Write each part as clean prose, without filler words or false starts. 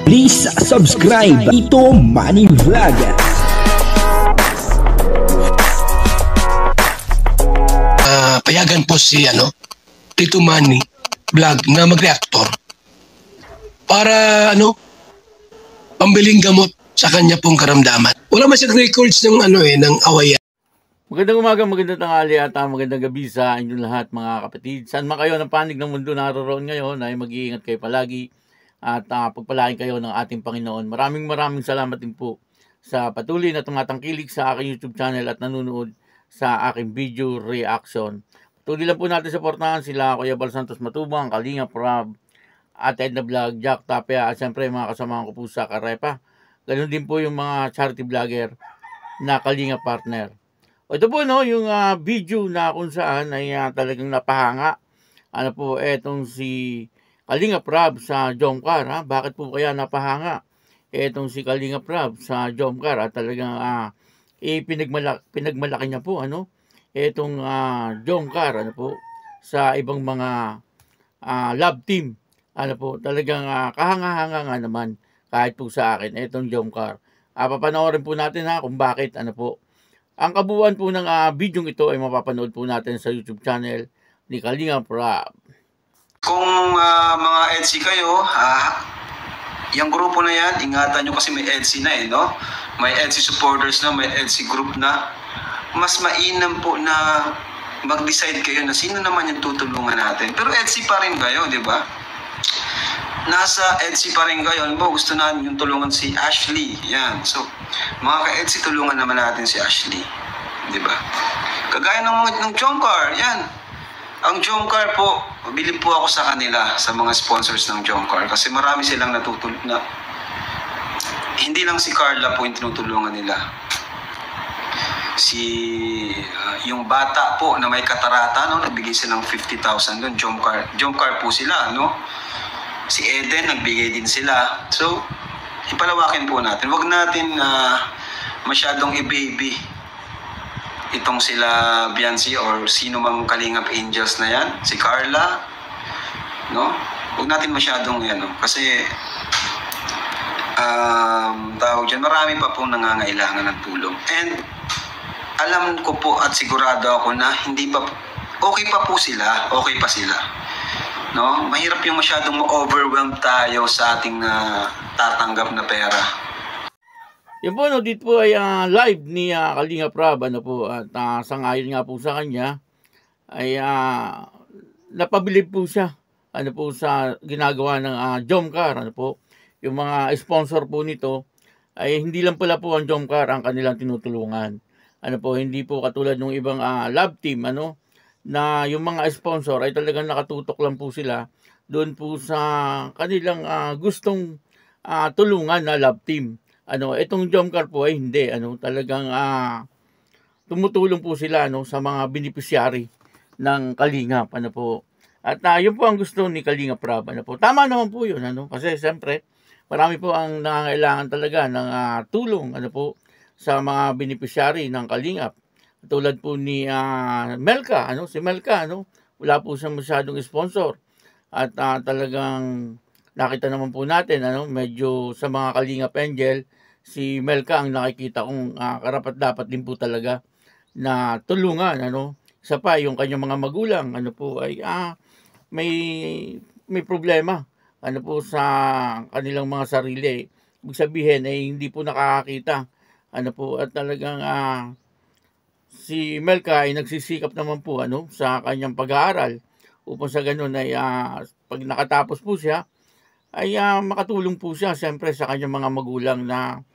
Please subscribe Ito Money Vlog. Payagan po si Tito Manny Vlog na mag-reactor para pambiling gamot sa kanya pong karamdaman. Wala man siyang records ng ng awayan. Magandang umaga, magandang tanghali at magandang gabi sa inyong lahat mga kapatid. Saan man kayo ng panig ng mundo naroon ngayon ay mag-iingat kayo palagi at pagpalain kayo ng ating Panginoon. Maraming salamat din po sa patuloy na tumatangkilik sa aking YouTube channel at nanonood sa aking video reaction. Patuloy lang po natin supportahan sila Kuya Bal Santos Matubang, Kalinga Prab, at Edna Vlog, Jack Tapia at siyempre mga kasamahan ko po sa Karepa. Ganun din po yung mga charity vlogger na Kalinga partner. Ito po yung video na kung saan ay talagang napahanga. Etong si Kalinga Prab sa Jomcar. Bakit po kaya napahanga? Etong si Kalinga Prab sa Jomcar at talagang pinagmalaki niya po etong Jomcar sa ibang mga love team. Talagang kahanga-hanga nga naman kahit po sa akin etong Jomcar. Papanoorin po natin kung bakit ang kabuuan po ng video ito ay mapapanood po natin sa YouTube channel ni Kalinga Prab. Kung mga EDSI kayo, yung grupo na yan, ingatan nyo kasi may EDSI na no? May EDSI supporters na, may EDSI group na. Mas mainam po na mag-decide kayo na sino naman yung tutulungan natin. Pero EDSI pa rin kayo, di ba? Nasa EDSI pa rin kayo. Gusto natin yung tulungan si Ashley. Yan. So, mga ka-EDSI, tulungan naman natin si Ashley. Di ba? Kagaya ng Jomcar, yan. Ang Jomcar po, bilib po ako sa kanila, sa mga sponsors ng Jomcar. Kasi marami silang natutulungan. Hindi lang si Carla po yung tinutulungan nila. Yung bata po na may katarata, nagbigay silang 50,000 doon. Jomcar po sila, Si Eden, nagbigay din sila. So, ipalawakin po natin. Huwag natin masyadong i-baby itong sila Biancy or sino mang Kalingap Angels na yan, si Carla, huwag natin masyadong kasi tawag dyan, marami pa pong nangangailangan ng tulong. And alam ko po at sigurado ako na okay pa sila. Mahirap yung masyadong ma-overwhelm tayo sa ating tatanggap na pera. Yan po, dito po ay live ni Kalinga Prab, at sangayon nga po sa kanya, ay napabilib po siya, sa ginagawa ng Jomcar, yung mga sponsor po nito, ay hindi lang pala po ang Jomcar ang kanilang tinutulungan. Hindi po katulad ng ibang love team, na yung mga sponsor ay talagang nakatutok lang po sila doon po sa kanilang gustong tulungan na love team. Itong Jomcar po ay hindi, talagang tumutulong po sila sa mga beneficiary ng Kalingap, At yun po ang gusto ni Kalinga Prab, Tama naman po yun, kasi siyempre marami po ang nangangailangan talaga ng tulong, sa mga beneficiary ng Kalingap. Tulad po ni Melka, si Melka, wala po siyang masyadong sponsor. At talagang nakita naman po natin, medyo sa mga Kalingap Angel, si Melka ang nakikita kong karapat-dapat din po talaga na tulungan. Isa pa, yung kanyang mga magulang, ay may problema, sa kanilang mga sarili. Ibig sabihin, ay hindi po nakakakita. At talagang si Melka ay nagsisikap naman po, sa kanyang pag-aaral upang sa ganun ay pag nakatapos po siya, ay makatulong po siya siyempre sa kanyang mga magulang na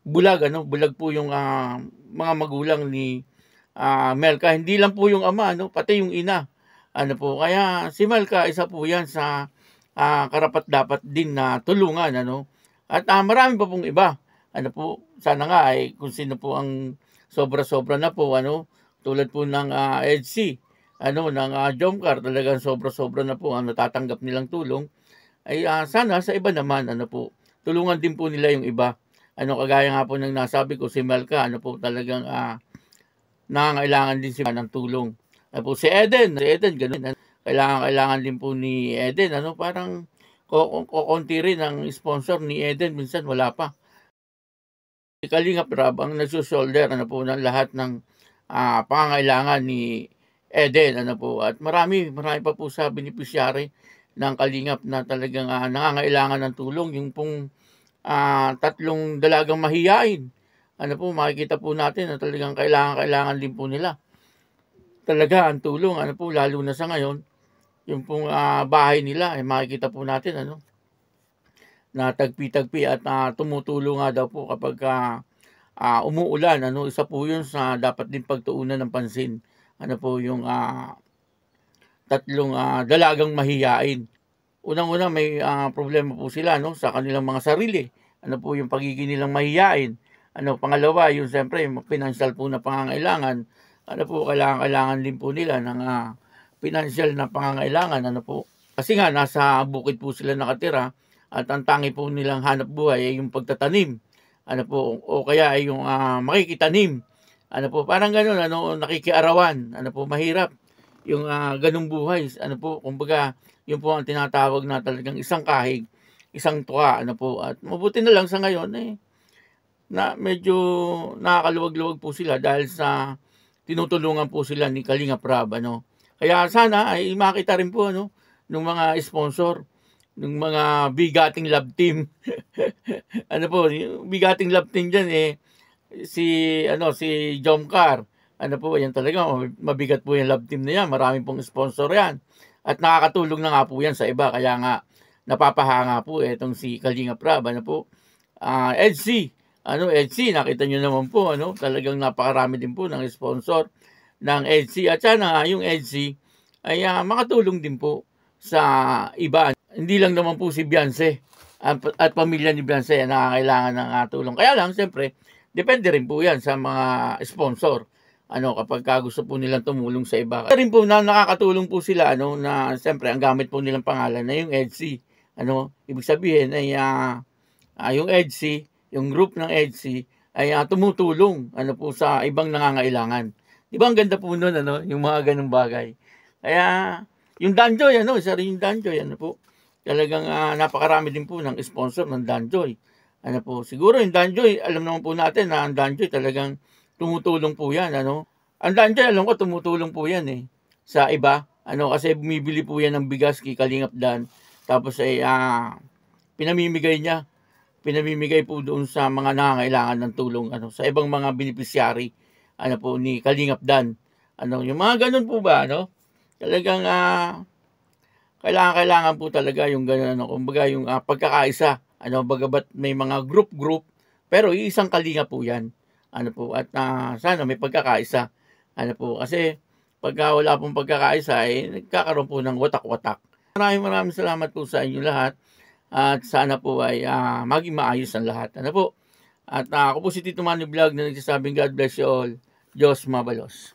bulag po yung mga magulang ni Melka. Hindi lang po yung ama, pati yung ina. Kaya si Melka isa po yan sa karapat-dapat din na tulungan, At marami pa pong iba. Sana nga ay kung sino po ang sobra-sobra na po, tulad po ng EDSI, ng Jomcar, talagang sobra-sobra na po ang natatanggap nilang tulong. Ay sana sa iba naman, tulungan din po nila yung iba. Kagaya nga po ng nasabi ko, si Melka, talagang nangangailangan din siya ng tulong. Si Eden, ganun. Kailangan din po ni Eden, parang Konti rin ang sponsor ni Eden, minsan wala pa. Si Kalingap Rab ang nagsusolder ng lahat ng pangangailangan ni Eden at marami pa po sa beneficiary ng Kalingap na talagang nangangailangan ng tulong. Yung pong 3 dalagang mahiyain, makikita po natin na talagang kailangan din po nila talaga ang tulong, lalo na sa ngayon. Yung pong bahay nila ay makikita po natin na tagpi-tagpi at tumutulong nga daw po kapag umuulan. Isa po yun sa dapat din pagtuunan ng pansin. Yung 3 dalagang mahiyain. Unang-una may problema po sila sa kanilang mga sarili. Yung pagiging nilang mahiyain. Pangalawa, yung siyempre financial po na pangangailangan. Kailangan din po nila ng financial na pangangailangan. Kasi nga nasa bukid po sila nakatira at ang tangi po nilang hanap buhay ay yung pagtatanim. O kaya ay yung makikitanim. Parang gano'n, nakikiarawan. Mahirap yung ganung buhay. Kumbaga, yun po ang tinatawag na talagang isang kahig, isang tuwa. At mabuti na lang sa ngayon na medyo nakakaluwag-luwag po sila dahil sa tinutulungan po sila ni Kalingap Rab. Kaya sana ay makita rin po ng mga sponsor, ng mga bigating love team. Bigating love team dyan si Jomcar. Yan talaga, mabigat po yung love team na yan. Marami pong sponsor yan. At nakakatulong na nga po yan sa iba. Kaya nga, napapahanga po itong si Kalingap Rab. EDC. EDC, nakita nyo naman po, talagang napakarami din po ng sponsor ng EDC. At sana yung EDC ay makatulong din po sa iba. Hindi lang naman po si Beyonce at pamilya ni Beyonce ang nakakailangan ng tulong. Kaya lang, siyempre, depende rin po yan sa mga sponsor. Kapag gusto po nilang tumulong sa iba. Kaya rin po na nakakatulong po sila, na siyempre, ang gamit po nilang pangalan na yung EDC. Ibig sabihin ay yung EDC, yung group ng EDC ay tumutulong po sa ibang nangangailangan. Di ba ang ganda po nun, yung mga ganung bagay. Kaya yung Danjoy, isa rin yung Danjoy, talagang napakarami din po ng sponsor ng Danjoy. Siguro yung Danjoy, alam naman po natin na ang Danjoy talagang tumutulong po yan, Ang Danjoy, alam ko, tumutulong po yan sa iba, kasi bumibili po yan ng bigas kay Kalingap Dan, tapos ay pinamimigay po doon sa mga nangangailangan ng tulong, sa ibang mga beneficiary, ni Kalingap Dan. Yung mga ganun po ba, talagang kailangan po talaga yung ganun, kumbaga yung pagkakaisa, bagabat may mga group, pero isang kalinga po yan, at sana may pagkakaisa, kasi pagka wala pong pagkakaisa, nagkakaroon po ng watak-watak. Maraming salamat po sa inyo lahat, at sana po ay maging maayos ang lahat, At ako po si Tito Manny Vlog na nagsasabing God bless you all, Diyos mabalos.